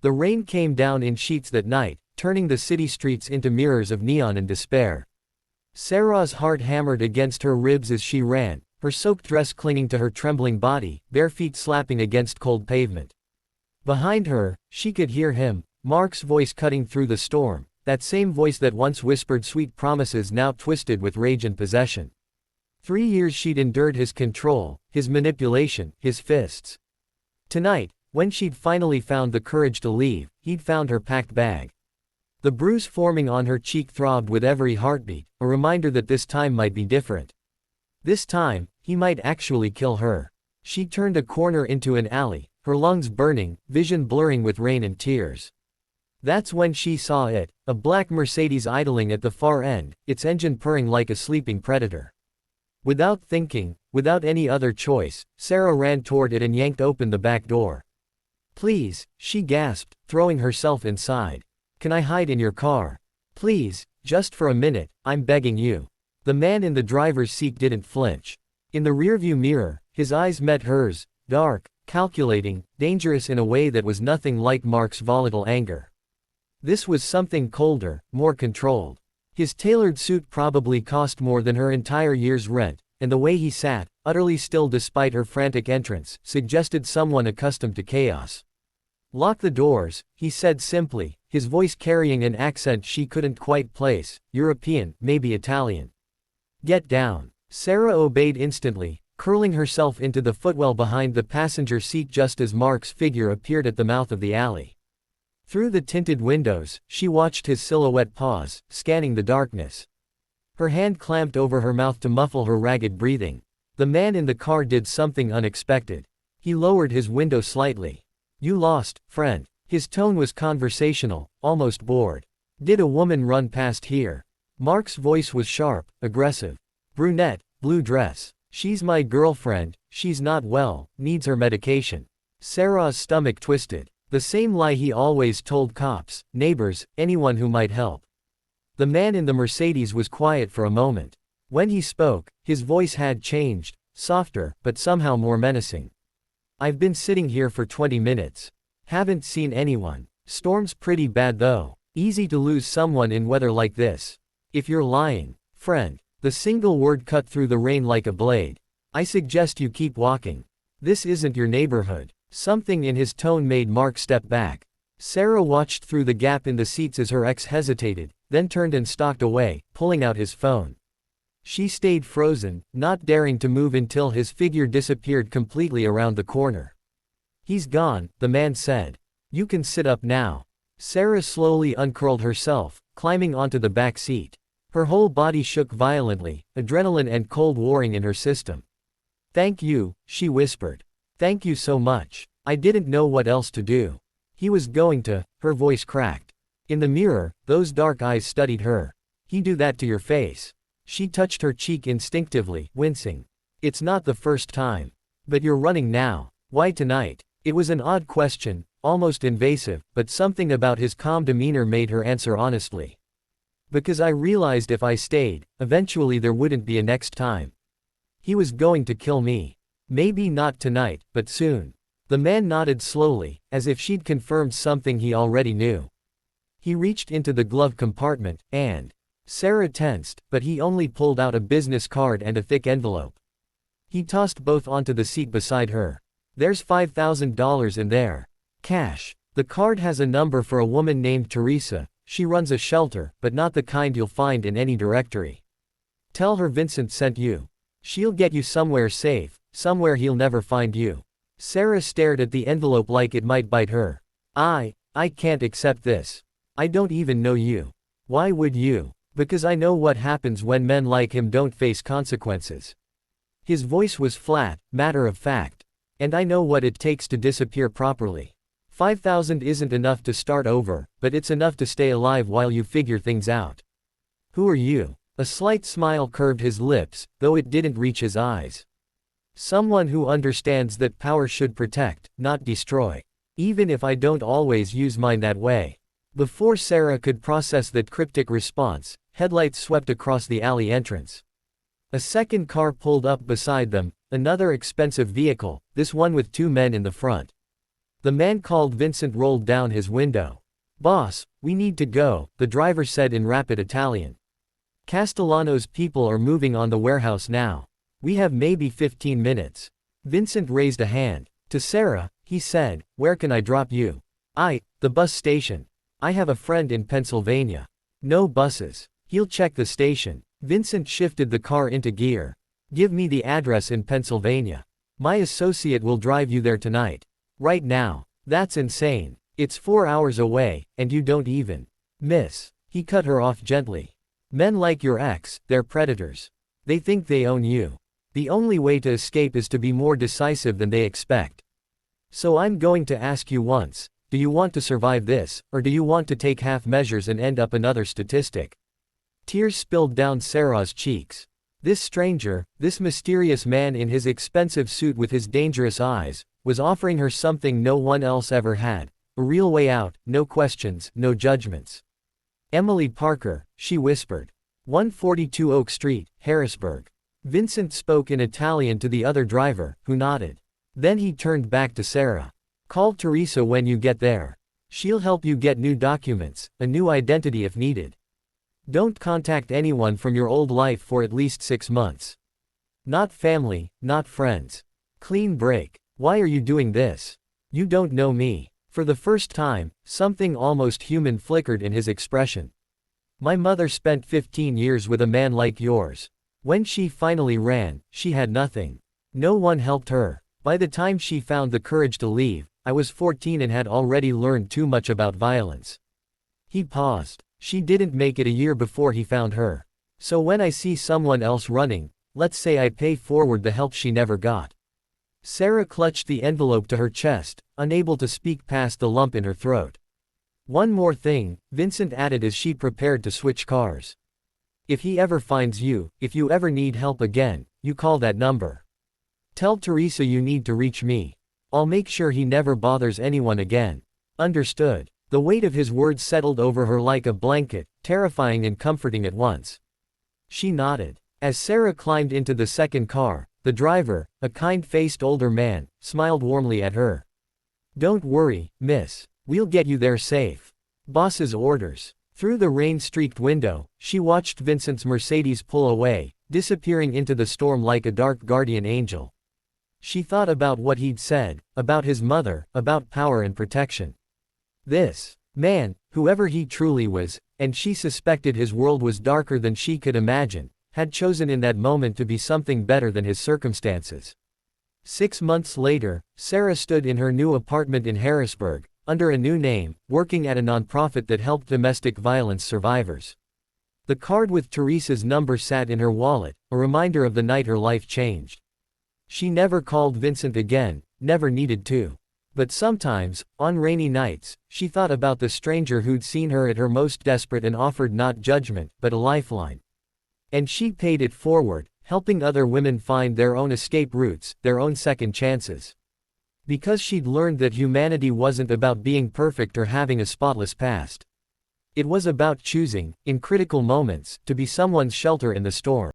The rain came down in sheets that night, turning the city streets into mirrors of neon and despair. Sarah's heart hammered against her ribs as she ran, her soaked dress clinging to her trembling body, bare feet slapping against cold pavement. Behind her, she could hear him, Mark's voice cutting through the storm, that same voice that once whispered sweet promises now twisted with rage and possession. 3 years she'd endured his control, his manipulation, his fists. Tonight, when she'd finally found the courage to leave, he'd found her packed bag. The bruise forming on her cheek throbbed with every heartbeat, a reminder that this time might be different. This time, he might actually kill her. She turned a corner into an alley, her lungs burning, vision blurring with rain and tears. That's when she saw it, a black Mercedes idling at the far end, its engine purring like a sleeping predator. Without thinking, without any other choice, Sarah ran toward it and yanked open the back door. "Please," she gasped, throwing herself inside. "Can I hide in your car? Please, just for a minute, I'm begging you." The man in the driver's seat didn't flinch. In the rearview mirror, his eyes met hers, dark, calculating, dangerous in a way that was nothing like Mark's volatile anger. This was something colder, more controlled. His tailored suit probably cost more than her entire year's rent, and the way he sat, utterly still despite her frantic entrance, suggested someone accustomed to chaos. "Lock the doors," he said simply, his voice carrying an accent she couldn't quite place, European, maybe Italian. "Get down." Sarah obeyed instantly, curling herself into the footwell behind the passenger seat just as Mark's figure appeared at the mouth of the alley. Through the tinted windows, she watched his silhouette pause, scanning the darkness. Her hand clamped over her mouth to muffle her ragged breathing. The man in the car did something unexpected. He lowered his window slightly. "You lost, friend." His tone was conversational, almost bored. "Did a woman run past here?" Mark's voice was sharp, aggressive. "Brunette, blue dress. She's my girlfriend, she's not well, needs her medication." Sarah's stomach twisted. The same lie he always told cops, neighbors, anyone who might help. The man in the Mercedes was quiet for a moment. When he spoke, his voice had changed, softer, but somehow more menacing. "I've been sitting here for 20 minutes. Haven't seen anyone. Storm's pretty bad though. Easy to lose someone in weather like this. If you're lying, friend." The single word cut through the rain like a blade. "I suggest you keep walking. This isn't your neighborhood." Something in his tone made Mark step back. Sarah watched through the gap in the seats as her ex hesitated, then turned and stalked away, pulling out his phone. She stayed frozen, not daring to move until his figure disappeared completely around the corner. "He's gone," the man said. "You can sit up now." Sarah slowly uncurled herself, climbing onto the back seat. Her whole body shook violently, adrenaline and cold warring in her system. "Thank you," she whispered. "Thank you so much. I didn't know what else to do." He was going to, her voice cracked. In the mirror, those dark eyes studied her. "He'd do that to your face." She touched her cheek instinctively, wincing. "It's not the first time. But you're running now. Why tonight?" It was an odd question, almost invasive, but something about his calm demeanor made her answer honestly. "Because I realized if I stayed, eventually there wouldn't be a next time. He was going to kill me. Maybe not tonight, but soon." The man nodded slowly, as if she'd confirmed something he already knew. He reached into the glove compartment, and Sarah tensed, but he only pulled out a business card and a thick envelope. He tossed both onto the seat beside her. "There's $5,000 in there. Cash. The card has a number for a woman named Teresa. She runs a shelter, but not the kind you'll find in any directory. Tell her Vincent sent you. She'll get you somewhere safe, somewhere he'll never find you." Sarah stared at the envelope like it might bite her. I can't accept this. I don't even know you." "Why would you?" "Because I know what happens when men like him don't face consequences." His voice was flat, matter of fact. "And I know what it takes to disappear properly. 5,000 isn't enough to start over, but it's enough to stay alive while you figure things out." "Who are you?" A slight smile curved his lips, though it didn't reach his eyes. "Someone who understands that power should protect, not destroy. Even if I don't always use mine that way." Before Sarah could process that cryptic response, headlights swept across the alley entrance. A second car pulled up beside them, another expensive vehicle, this one with 2 men in the front. The man called Vincent rolled down his window. "Boss, we need to go," the driver said in rapid Italian. "Castellano's people are moving on the warehouse now. We have maybe 15 minutes. Vincent raised a hand. To Sarah, he said, "Where can I drop you?" The bus station. I have a friend in Pennsylvania. No buses. He'll check the station. Vincent shifted the car into gear. "Give me the address in Pennsylvania. My associate will drive you there tonight. Right now." "That's insane. It's 4 hours away, and you don't even miss." He cut her off gently. "Men like your ex, they're predators. They think they own you. The only way to escape is to be more decisive than they expect. So I'm going to ask you once, do you want to survive this, or do you want to take half measures and end up another statistic?" Tears spilled down Sarah's cheeks. This stranger, this mysterious man in his expensive suit with his dangerous eyes, was offering her something no one else ever had. A real way out, no questions, no judgments. "Emily Parker," she whispered. 142 Oak Street, Harrisburg. Vincent spoke in Italian to the other driver, who nodded. Then he turned back to Sarah. "Call Teresa when you get there. She'll help you get new documents, a new identity if needed. Don't contact anyone from your old life for at least 6 months. Not family, not friends. Clean break. Why are you doing this? You don't know me." For the first time, something almost human flickered in his expression. "My mother spent 15 years with a man like yours. When she finally ran, she had nothing. No one helped her. By the time she found the courage to leave, I was 14 and had already learned too much about violence." He paused. "She didn't make it a year before he found her. So when I see someone else running, let's say I pay forward the help she never got." Sarah clutched the envelope to her chest, unable to speak past the lump in her throat. "One more thing," Vincent added as she prepared to switch cars. "If he ever finds you, if you ever need help again, you call that number. Tell Teresa you need to reach me. I'll make sure he never bothers anyone again. Understood?" The weight of his words settled over her like a blanket, terrifying and comforting at once. She nodded. As Sarah climbed into the second car, the driver, a kind-faced older man, smiled warmly at her. "Don't worry, miss. We'll get you there safe. Boss's orders." Through the rain-streaked window, she watched Vincent's Mercedes pull away, disappearing into the storm like a dark guardian angel. She thought about what he'd said, about his mother, about power and protection. This man, whoever he truly was, and she suspected his world was darker than she could imagine, had chosen in that moment to be something better than his circumstances. 6 months later, Sarah stood in her new apartment in Harrisburg, under a new name, working at a nonprofit that helped domestic violence survivors. The card with Teresa's number sat in her wallet, a reminder of the night her life changed. She never called Vincent again, never needed to. But sometimes, on rainy nights, she thought about the stranger who'd seen her at her most desperate and offered not judgment, but a lifeline. And she paid it forward, helping other women find their own escape routes, their own second chances. Because she'd learned that humanity wasn't about being perfect or having a spotless past. It was about choosing, in critical moments, to be someone's shelter in the storm.